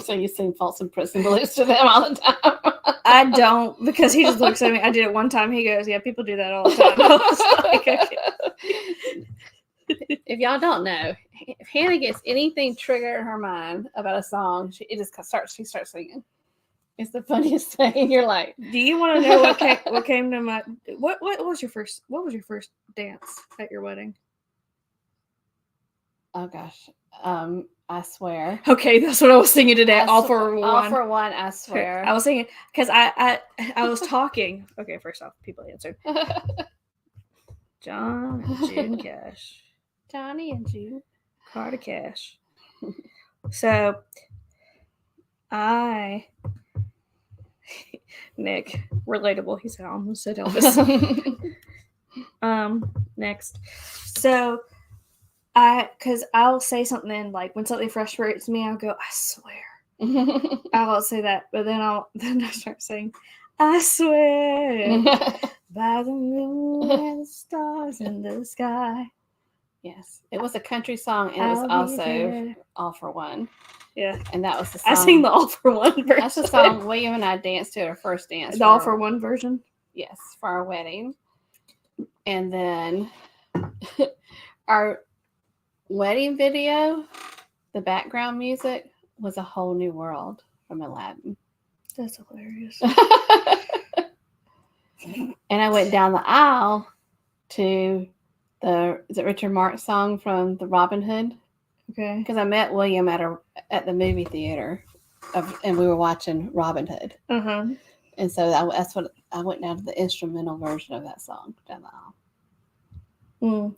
So you sing Folsom Prison Blues to them all the time? I don't, because he just looks at me. I did it one time. He goes, yeah, people do that all the time. I was like, okay. If y'all don't know, if Hannah gets anything triggered in her mind about a song, she starts singing. It's the funniest thing. You're like, do you want to know what came to my what was your first dance at your wedding? Oh gosh, I swear. Okay, that's what I was singing today. All for one. All for one, I swear. I was singing because I was talking. Okay, first off, people answered. John and June Cash. Johnny and June. Carter Cash. So, Nick, relatable. He said, I almost said Elvis. Next. So, because I'll say something like when something frustrates me, I'll go, I swear. I'll say that, but then I start saying, I swear by the moon and the stars in the sky. Yes, it was a country song, and it was also All for One. Yeah, and that was the song. I sing the All for One version. That's the song William and I danced to our first dance. The All for One version. Yes, for our wedding, and then our wedding video, the background music was A Whole New World from Aladdin. That's hilarious. And I went down the aisle to is it Richard Marx song from the Robin Hood? Okay. Because I met William at the movie theater, and we were watching Robin Hood. Uh-huh. And so that's what I went down to the instrumental version of that song down the aisle.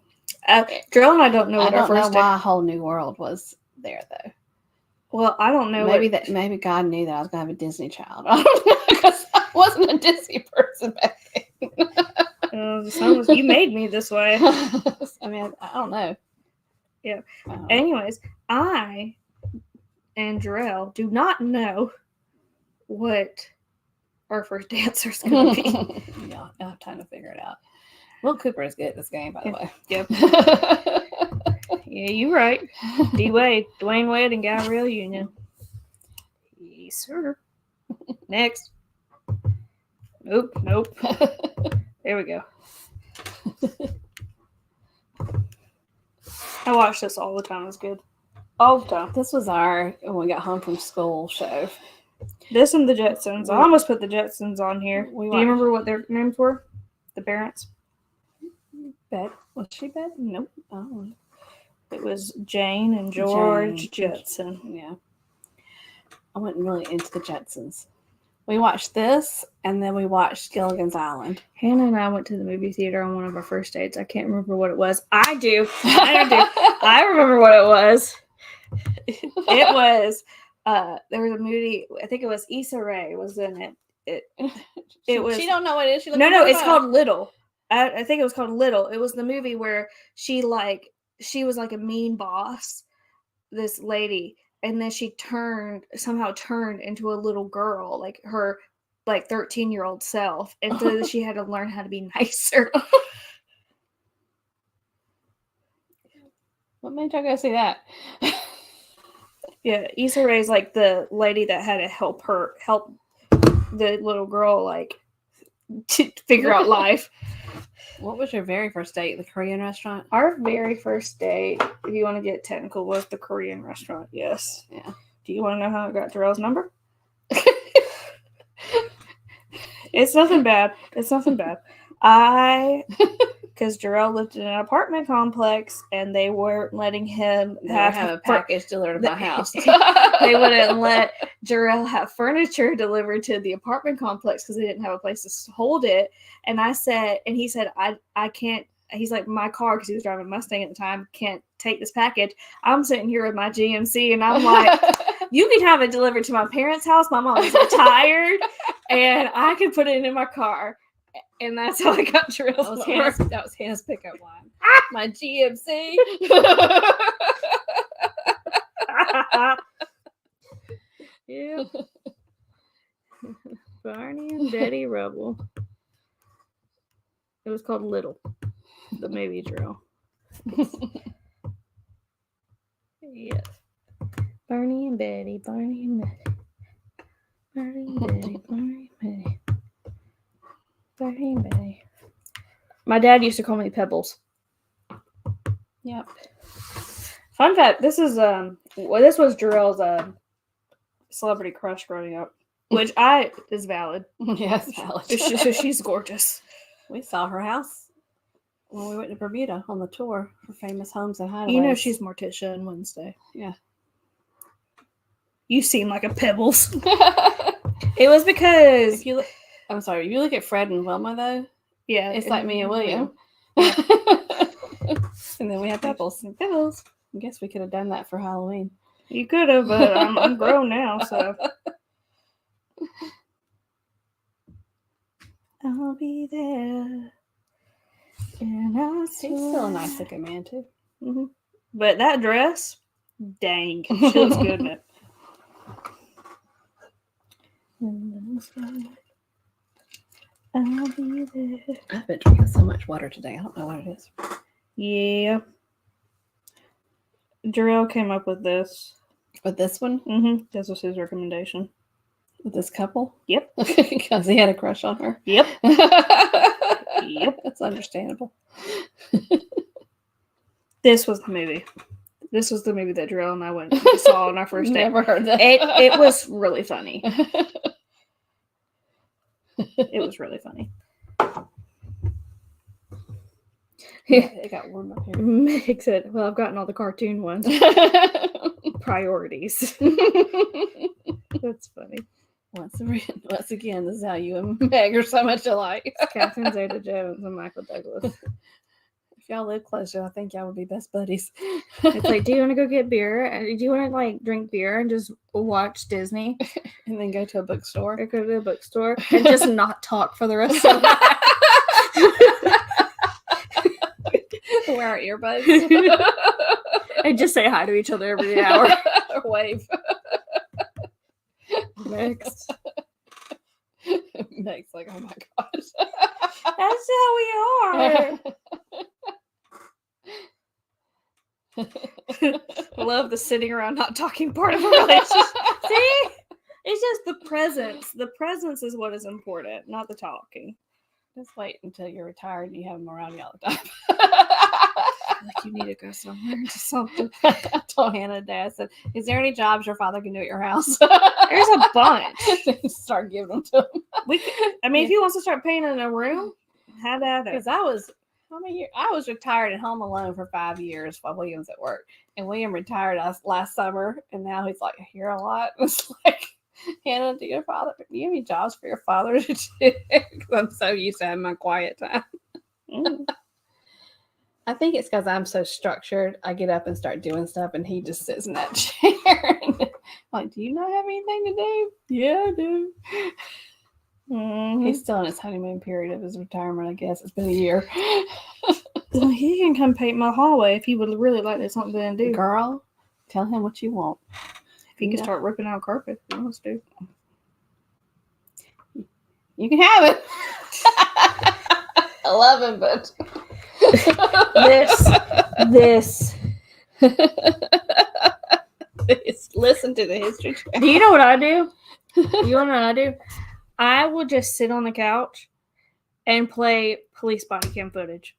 Drill and I don't know what our first. I don't know why A Whole New World was there though. Well, I don't know. Maybe God knew that I was going to have a Disney child. I don't know, because I wasn't a Disney person back then. You made me this way. I mean, I don't know. Yeah. Anyways, I and Jarrell do not know what our first dancer is going to be. Yeah, I'll have time to figure it out. Will Cooper is good at this game, by the way. Yep. Yeah, you're right. D-Wade, Dwayne Wade, and Gabrielle Union. Yes, sir. Next. Nope. There we go. I watch this all the time. It's good. All the time. This was our, when we got home from school, show. This and the Jetsons. I almost put the Jetsons on here. Do you remember what their names were? The parents? Bet. Was she Bet? Nope. Oh. It was Jane and George Jetson. Yeah. I wasn't really into the Jetsons. We watched this, and then we watched Gilligan's Island. Hannah and I went to the movie theater on one of our first dates. I can't remember what it was. I do. I remember what it was. It was, there was a movie, I think it was Issa Rae was in it. It was. She don't know what it is. She no, it's called Little. I think it was called Little. It was the movie where she was like a mean boss, this lady. And then she somehow turned into a little girl, like her 13-year-old self. And so she had to learn how to be nicer. What made y'all go see that? Yeah, Issa Rae's like the lady that had to help the little girl to figure out life. What was your very first date? The Korean restaurant? Our very first date, if you want to get technical, was the Korean restaurant. Yes. Yeah. Do you want to know how I got Jarrell's number? It's nothing bad. Because Jarrell lived in an apartment complex and they weren't letting him have a package delivered to my house. They wouldn't let Jarrell have furniture delivered to the apartment complex because they didn't have a place to hold it. And he said, I can't. He's like, my car, because he was driving a Mustang at the time, can't take this package. I'm sitting here with my GMC and I'm like, you can have it delivered to my parents' house. My mom's retired and I can put it in my car. And that's how I got Jarrell's number. That was Hannah's pickup line. My GMC. Yeah. Barney and Betty Rubble. It was called Little, the movie drill. Yes. Barney and Betty, Barney and Betty. Barney and Betty, Barney and Betty. Barney and Betty. My dad used to call me Pebbles. Yep. Fun fact, this was Jarrell's celebrity crush growing up, which is valid. Yes, valid. So she's gorgeous. We saw her house when we went to Bermuda on the tour for Famous Homes and Hideaways. You know she's Morticia on Wednesday. Yeah. You seem like a Pebbles. It was because if you look at Fred and Wilma though, yeah, it's like me and William. And then we have Pebbles. Pebbles. I guess we could have done that for Halloween. You could have, but I'm grown now, so. I'll be there. And He's still a nice looking man too. Mm-hmm. But that dress, dang, she looks good in it. I'll be there. I've been drinking so much water today. I don't know what it is. Yeah. Jarrell came up with this. With this one? Mm-hmm. This was his recommendation. With this couple? Yep. Because he had a crush on her. Yep. Yep. That's understandable. This was the movie. This was the movie that Jarrell and I went and saw on our first date. Never heard that. It was really funny. It was really funny. It got warm up here. Meg said, well, I've gotten all the cartoon ones. Priorities. That's funny. Once again, this is how you and Meg are so much alike. It's Catherine Zeta-Jones and Michael Douglas. If y'all live closer, I think y'all would be best buddies. It's like, do you want to go get beer? Do you want to like drink beer and just watch Disney? And then go to a bookstore? Or go to a bookstore and just not talk for the rest of the night. Wear our earbuds. And just say hi to each other every hour. Or wave. Next. Meg's like, oh my gosh. That's how we are. Love the sitting around not talking part of a relationship. See? It's just the presence. The presence is what is important, not the talking. Just wait until you're retired and you have them around you all the time. Like you need to go somewhere to something. I told Hannah and Dad, I said, is there any jobs your father can do at your house? There's a bunch. Start giving them to him. If he wants to start painting a room, have at it. Because I was retired at home alone for 5 years while William was at work. And William retired last summer, and now he's like here a lot. It's like, Hannah, do you have any jobs for your father to do? Because I'm so used to having my quiet time. I think it's because I'm so structured. I get up and start doing stuff, and he just sits in that chair. Like, do you not have anything to do? Yeah, I do. Mm-hmm. He's still in his honeymoon period of his retirement, I guess. It's been a year. Well, he can come paint my hallway if he would really like there's something to do. Girl, tell him what you want. If he can start ripping out carpet, he wants to. You can have it. I love him, but this. Listen to the history. Do you know what I do? You want to know what I do? I will just sit on the couch and play police body cam footage.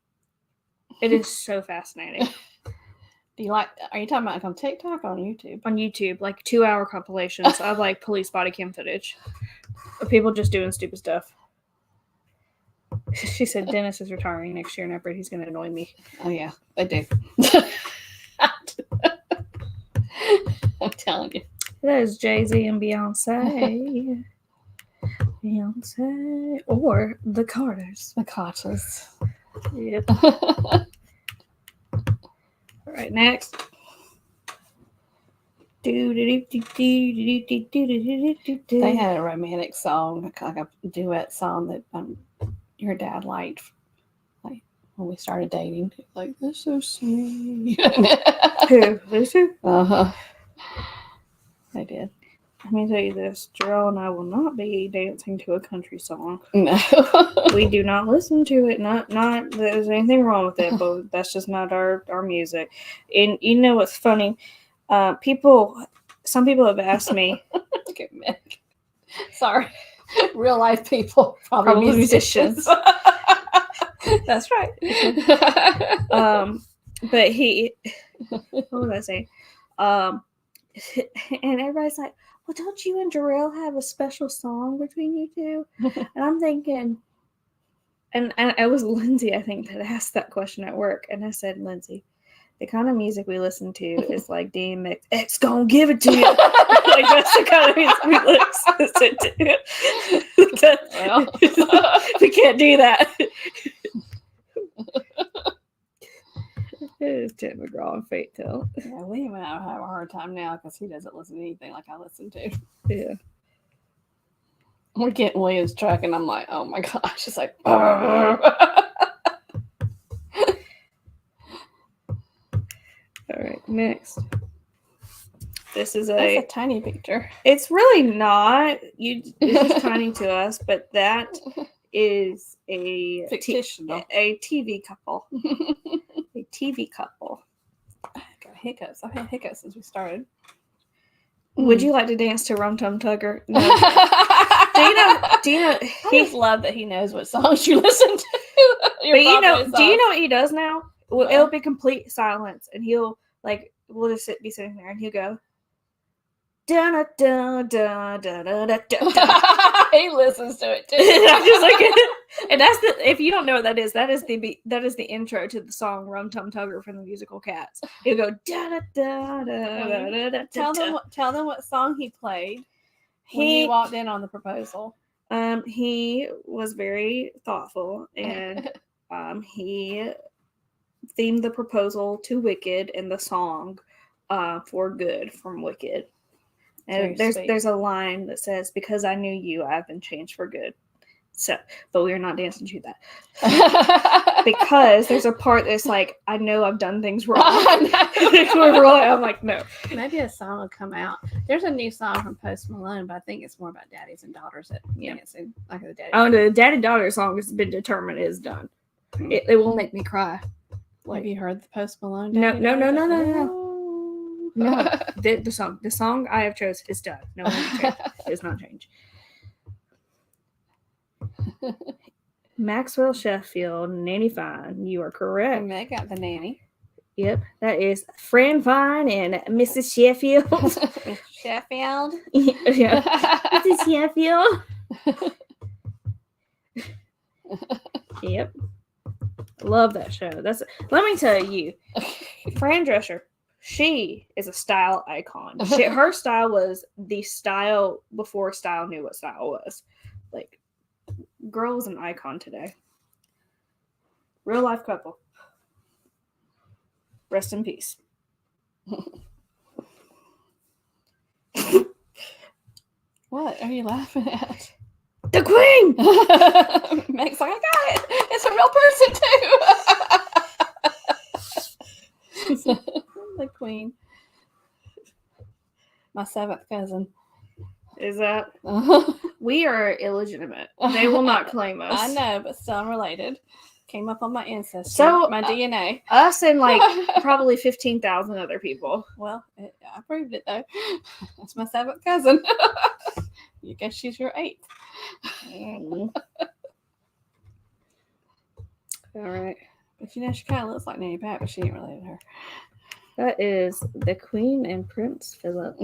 It is so fascinating. Are you talking about like on TikTok or on YouTube? On YouTube, like 2-hour compilations of like police body cam footage of people just doing stupid stuff. She said Dennis is retiring next year and after he's going to annoy me. Oh yeah, I do. I'm telling you. That is Jay-Z and Beyonce. Beyonce or the Carters. The Carters. Yep. All right, next. They had a romantic song, like a duet song that your dad liked, like when we started dating. Like, that's so sweet. Who? Lucy? Uh-huh. They did. Let me tell you this. Jarrell and I will not be dancing to a country song. No. We do not listen to it. Not there's anything wrong with it, but that's just not our music. And you know what's funny? Some people have asked me. Look at Meg. Sorry. Real life people. Probably musicians. That's right. But what was I saying? And everybody's like, well, don't you and Jarrell have a special song between you two? And I'm thinking, and it was Lindsay, I think, that asked that question at work. And I said, Lindsay, the kind of music we listen to is like DMX, X gonna give it to you. Like that's the kind of music we listen to. Well. We can't do that. It is Tim McGraw and Fate Tell. Yeah, Liam and I have a hard time now because he doesn't listen to anything like I listen to. Yeah. We're getting William's truck, and I'm like, oh my gosh, it's like. All right, next. This is That's a tiny picture. It's really not. It's just tiny to us, but that is a Fictional. a TV couple. A TV couple. I got hiccups. I've had hiccups since we started. Would you like to dance to Rum Tum Tugger? No. Do you know? I just love that he knows what songs you listen to. But do you know what he does now? Well, it'll be complete silence, and we'll just be sitting there, and he'll go. Da da da da da da da. He listens to it too. I'm just like, and that's if you don't know what that is the intro to the song Rum Tum Tugger from the musical Cats. He'll go da da da da da da. Tell them what song he played when he walked in on the proposal. He was very thoughtful, and he themed the proposal to Wicked and the song For Good from Wicked. And there's a line that says, "Because I knew you, I've been changed for good." So, but we are not dancing to that. Because there's a part that's like, I know I've done things wrong. I'm like, no. Maybe a song will come out. There's a new song from Post Malone, but I think it's more about daddies and daughters that dancing like the daddy. Oh, the daddy-daughter song has been determined is done. It will make me cry. Have you heard the Post Malone? No. No, the song I have chosen is done. No one can change. It does not change. Maxwell Sheffield, Nanny Fine. You are correct. And they got the nanny. Yep, that is Fran Fine and Mrs. Sheffield. Sheffield. Yeah, Mrs. Sheffield. Yep, love that show. Let me tell you, Fran Drescher. She is a style icon. Her style was the style before style knew what style was. Like, girl is an icon today. Real life couple. Rest in peace. What are you laughing at? The Queen! Meg's like, I got it. It's a real person too. The Queen. My 7th cousin. Is that? We are illegitimate. They will not claim us. I know, but still I'm related. Came up on my ancestry. So, my DNA. Us and like probably 15,000 other people. Well, I proved it though. That's my 7th cousin. You guess she's your 8th. All right. But she kind of looks like Nanny Pat, but she ain't related to her. That is the Queen and Prince Philip.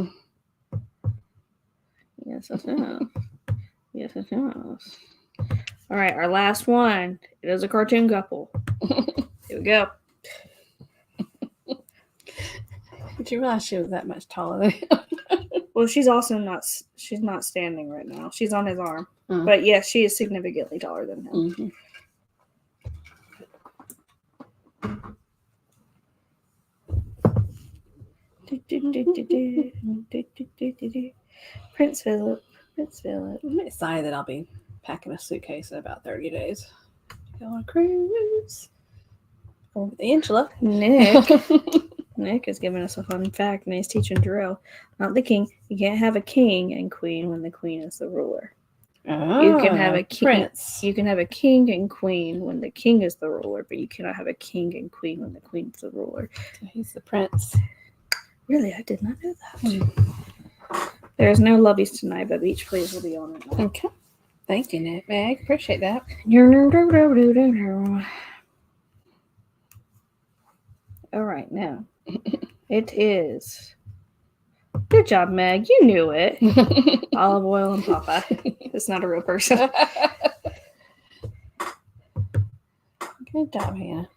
Yes, it is. Yes, it is. All right, our last one. It is a cartoon couple. Here we go. Did you realize she was that much taller than him? Well, she's also not standing right now. She's on his arm. But yes, she is significantly taller than him. Mm-hmm. Prince Philip. I'm excited that I'll be packing a suitcase in about 30 days. Go on a cruise. Going with Angela. Nick is giving us a fun fact, and he's teaching drill. Not the king. You can't have a king and queen when the queen is the ruler. Oh, you can have a king. Prince. You can have a king and queen when the king is the ruler, but you cannot have a king and queen when the queen's the ruler. He's the prince. Really, I did not know that. There's no loveys tonight, but beach please will be on it. Okay. Thank you, Nick. Meg. Appreciate that. All right, now it is. Good job, Meg. You knew it. Olive oil and Papa. It's not a real person. Good job, Hannah.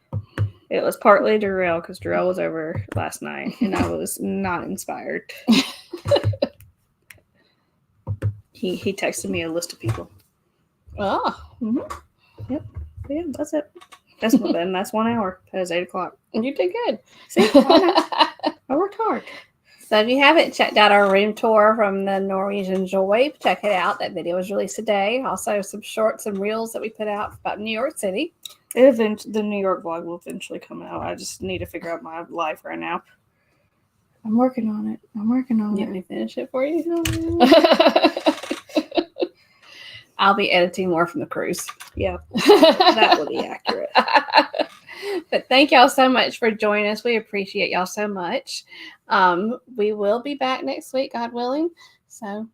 It was partly Darrell because Darrell was over last night and I was not inspired. He texted me a list of people. Oh. Mm-hmm. Yep. Yeah, that's it. That's 1 hour. That was 8:00. You did good. See, I worked hard. So if you haven't checked out our room tour from the Norwegian Joy, check it out. That video was released today. Also, some shorts and reels that we put out about New York City. The New York vlog will eventually come out. I just need to figure out my life right now. I'm working on it. You want me to finish it for you? I'll be editing more from the cruise. Yeah, that will be accurate. But thank y'all so much for joining us. We appreciate y'all so much. We will be back next week, God willing. So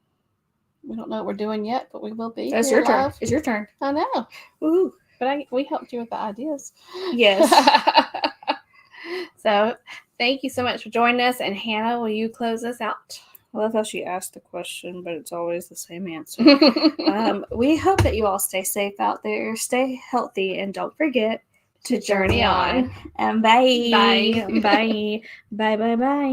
we don't know what we're doing yet, but we will be. That's your turn. It's your turn. I know. Woo. But we helped you with the ideas. Yes. So thank you so much for joining us. And Hannah, will you close us out? I love how she asked the question, but it's always the same answer. We hope that you all stay safe out there, stay healthy, and don't forget to journey on. And bye. Bye. Bye. Bye. Bye. Bye.